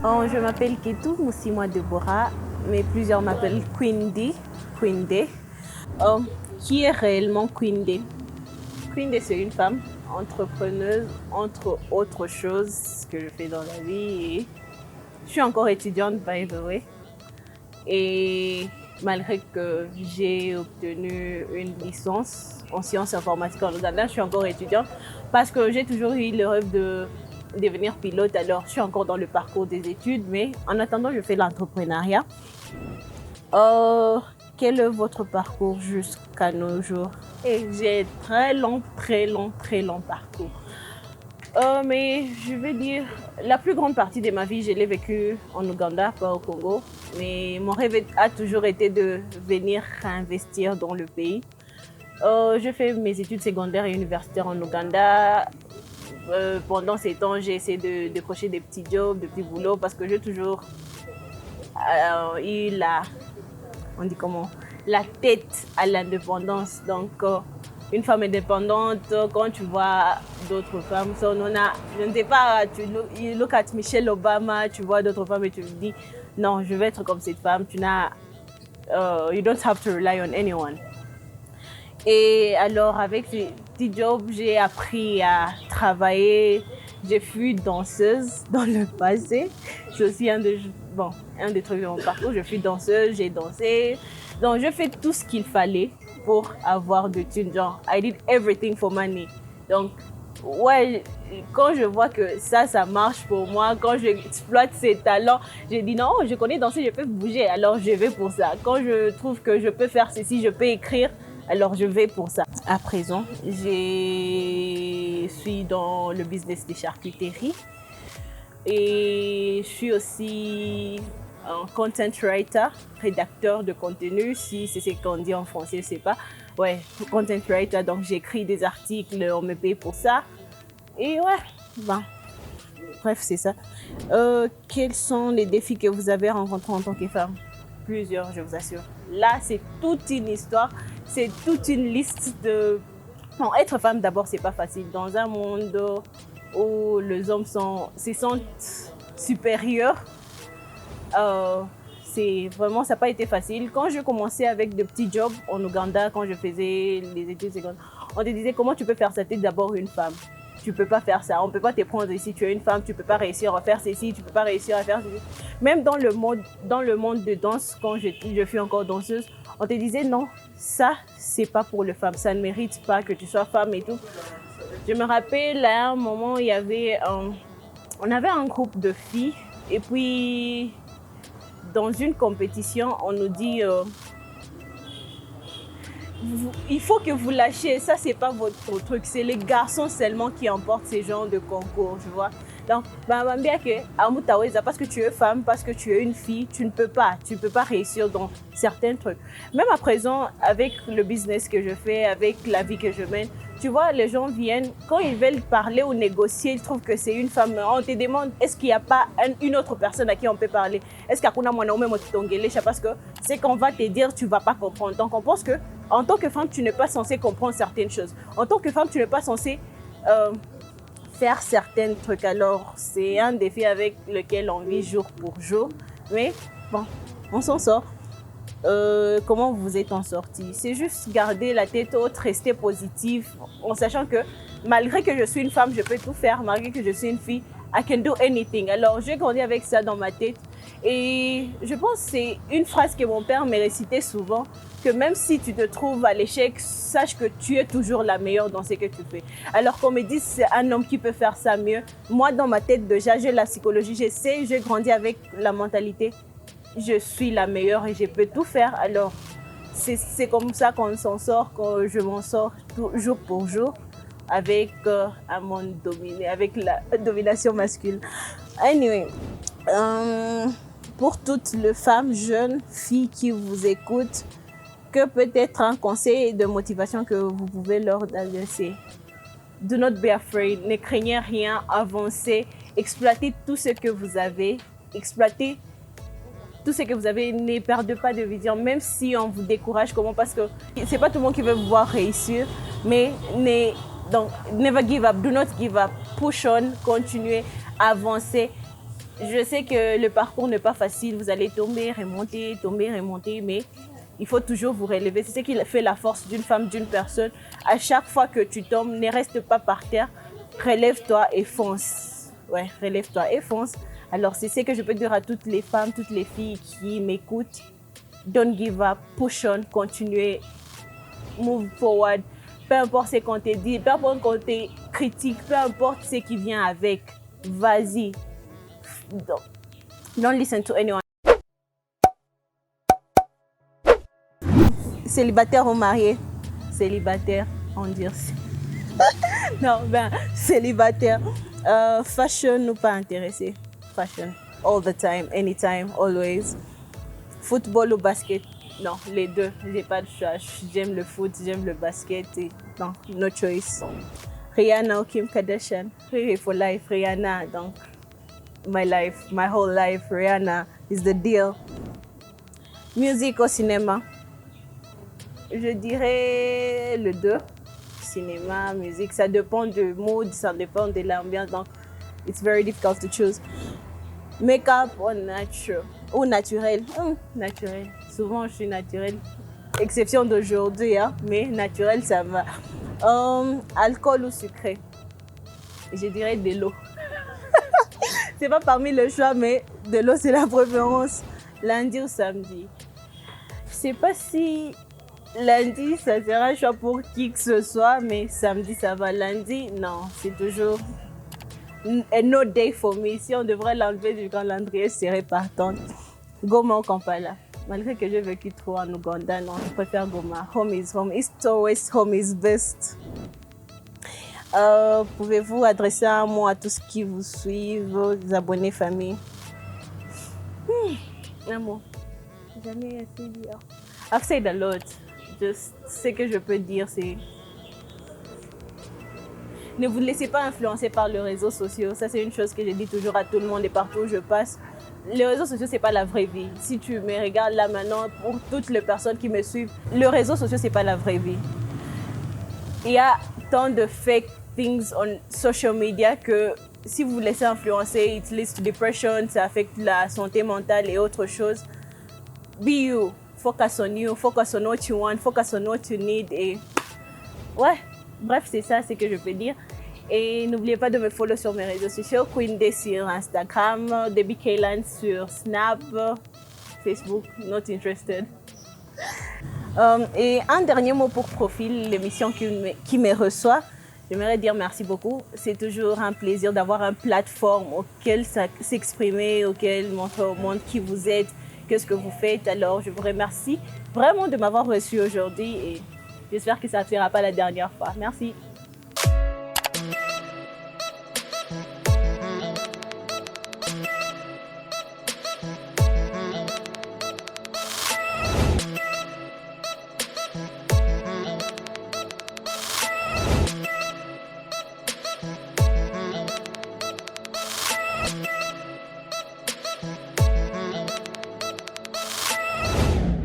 Oh, je m'appelle Ketou Moussimwa Deborah, mais plusieurs m'appellent Queen D. Queen D. Qui est réellement Queen D? Queen D, c'est une femme entrepreneuse, entre autres choses que je fais dans la vie. Et je suis encore étudiante, by the way. Et malgré que j'ai obtenu une licence en sciences informatiques en Ouganda, je suis encore étudiante parce que j'ai toujours eu le rêve de devenir pilote. Alors, je suis encore dans le parcours des études, mais en attendant, je fais l'entrepreneuriat. Quel est votre parcours jusqu'à nos jours? Et j'ai très long parcours. Mais je vais dire, la plus grande partie de ma vie, je l'ai vécue en Ouganda, pas au Congo. Mais mon rêve a toujours été de venir investir dans le pays. Je fais mes études secondaires et universitaires en Ouganda. Pendant ces temps, j'ai essayé de décrocher des petits jobs, des petits boulots, parce que j'ai toujours eu la tête à l'indépendance. Donc, une femme indépendante, quand tu vois d'autres femmes, je ne sais pas, you look at Michelle Obama, tu vois d'autres femmes et tu te dis, non, je vais être comme cette femme, you don't have to rely on anyone. Et alors, avec ce petit job, j'ai appris à travailler. Je fus danseuse dans le passé. C'est aussi un des trucs de mon parcours. Je fus danseuse, j'ai dansé. Donc, je fais tout ce qu'il fallait pour avoir de thunes. Genre, I did everything for money. Donc, ouais, quand je vois que ça marche pour moi, quand j'exploite ces talents, je dis non, je connais danser, je peux bouger, alors je vais pour ça. Quand je trouve que je peux faire ceci, je peux écrire, alors je vais pour ça. À présent, je suis dans le business des charcuteries et je suis aussi un content writer, rédacteur de contenu, si c'est ce qu'on dit en français, je sais pas. Ouais, content writer, donc j'écris des articles, on me paye pour ça. Et ouais, bref, c'est ça. Quels sont les défis que vous avez rencontrés en tant que femme? Plusieurs, je vous assure. Là, c'est toute une histoire, c'est toute une liste de... Bon, être femme, d'abord, c'est pas facile. Dans un monde où les hommes se sentent supérieurs, ça n'a pas été facile. Quand je commençais avec de petits jobs en Ouganda, quand je faisais les études secondaires, on te disait comment tu peux faire ça, tu es d'abord une femme. Tu ne peux pas faire ça, on ne peut pas te prendre ici, tu es une femme, tu ne peux pas réussir à faire ceci, tu ne peux pas réussir à faire ceci. Même dans le monde de danse, quand je fus encore danseuse, on te disait non, ça, c'est pas pour les femmes, ça ne mérite pas que tu sois femme et tout. Je me rappelle, à un moment, on avait un groupe de filles et puis dans une compétition, on nous dit il faut que vous lâchiez, ça c'est pas votre truc, c'est les garçons seulement qui emportent ces genres de concours, tu vois. Donc, bien que parce que tu es femme, parce que tu es une fille, tu ne peux pas réussir dans certains trucs. Même à présent, avec le business que je fais, avec la vie que je mène, tu vois, les gens viennent, quand ils veulent parler ou négocier, ils trouvent que c'est une femme. On te demande, est-ce qu'il n'y a pas une autre personne à qui on peut parler? Est-ce qu'il y a parce que c'est qu'on va te dire, tu ne vas pas comprendre. Donc, on pense que en tant que femme, tu n'es pas censée comprendre certaines choses. En tant que femme, tu n'es pas censée faire certains trucs. Alors, c'est un défi avec lequel on vit jour pour jour. Mais bon, on s'en sort. Comment vous êtes en sortie? C'est juste garder la tête haute, rester positive, en sachant que malgré que je suis une femme, je peux tout faire. Malgré que je suis une fille, I can do anything. Alors, j'ai grandi avec ça dans ma tête. Et je pense que c'est une phrase que mon père me récitait souvent, que même si tu te trouves à l'échec, sache que tu es toujours la meilleure dans ce que tu fais. Alors qu'on me dit c'est un homme qui peut faire ça mieux. Moi, dans ma tête, déjà, j'ai la psychologie, j'ai grandi avec la mentalité. Je suis la meilleure et je peux tout faire. Alors, c'est comme ça qu'on s'en sort, que je m'en sors jour pour jour avec un monde dominé, avec la domination masculine. Anyway, pour toutes les femmes, jeunes, filles qui vous écoutent, que peut être un conseil de motivation que vous pouvez leur adresser? Do not be afraid, ne craignez rien, avancez, exploitez tout ce que vous avez, exploitez tout ce que vous avez, ne perdez pas de vision, même si on vous décourage, parce que c'est pas tout le monde qui veut vous voir réussir, mais donc never give up, do not give up, push on, continuez, avancez, Je sais que le parcours n'est pas facile, vous allez tomber, remonter, mais il faut toujours vous relever. C'est ce qui fait la force d'une femme, d'une personne. À chaque fois que tu tombes, ne reste pas par terre, relève-toi et fonce. Ouais, relève-toi et fonce. Alors, c'est ce que je peux dire à toutes les femmes, toutes les filles qui m'écoutent. Don't give up, push on, continuez, move forward. Peu importe ce qu'on te dit, peu importe qu'on te critique, peu importe ce qui vient avec, vas-y. Don't listen to anyone. Célibataire ou marié? Célibataire, on dit. Non, ben, célibataire. Fashion ou pas intéressé? Fashion. All the time, anytime, always. Football ou basket? Non, les deux. J'ai pas de choix. J'aime le foot, j'aime le basket. Et non, no choice. Rihanna ou Kim Kardashian? Riri for life, Rihanna. Donc, my life, my whole life, Rihanna is the deal. Musique au cinéma? Je dirais le deux. Cinéma, musique, ça dépend du mood, ça dépend de l'ambiance. Donc, it's very difficult to choose. Make-up ou nature? Ou naturel? Naturel. Souvent, je suis naturelle. Exception d'aujourd'hui, hein, mais naturel, ça va. Alcool ou sucré? Je dirais de l'eau. C'est pas parmi le choix, mais de l'eau, c'est la préférence. Lundi ou samedi? Je sais pas si lundi, ça sera un choix pour qui que ce soit, mais samedi, ça va. Lundi, non, c'est toujours a no day for me. Si on devrait l'enlever du calendrier, je serais partante. Goma ou Kampala? Malgré que j'ai vécu trop en Ouganda, non, je préfère Goma. Home is home. East always home is best. Pouvez-vous adresser un mot à tous ceux qui vous suivent, vos abonnés, famille? Un mot. Jamais assez dire. I've said a lot. Just, ce que je peux dire, c'est ne vous laissez pas influencer par les réseaux sociaux. Ça, c'est une chose que je dis toujours à tout le monde et partout où je passe. Les réseaux sociaux, c'est pas la vraie vie. Si tu me regardes là maintenant, pour toutes les personnes qui me suivent, les réseaux sociaux, c'est pas la vraie vie. Il y a tant de fake things on social media que si vous vous laissez influencer, it leads to depression, ça affecte la santé mentale et autres choses. Be you. Focus on you. Focus on what you want. Focus on what you need. Et ouais, bref, c'est ça, c'est ce que je peux dire. Et n'oubliez pas de me follow sur mes réseaux sociaux. Queen Day sur Instagram, Debbie Kaylan sur Snap, Facebook, not interested. Et un dernier mot pour Profil, l'émission qui me reçoit. J'aimerais dire merci beaucoup. C'est toujours un plaisir d'avoir une plateforme auquel s'exprimer, auquel montrer au monde qui vous êtes, qu'est-ce que vous faites. Alors, je vous remercie vraiment de m'avoir reçu aujourd'hui et j'espère que ça ne sera pas la dernière fois. Merci.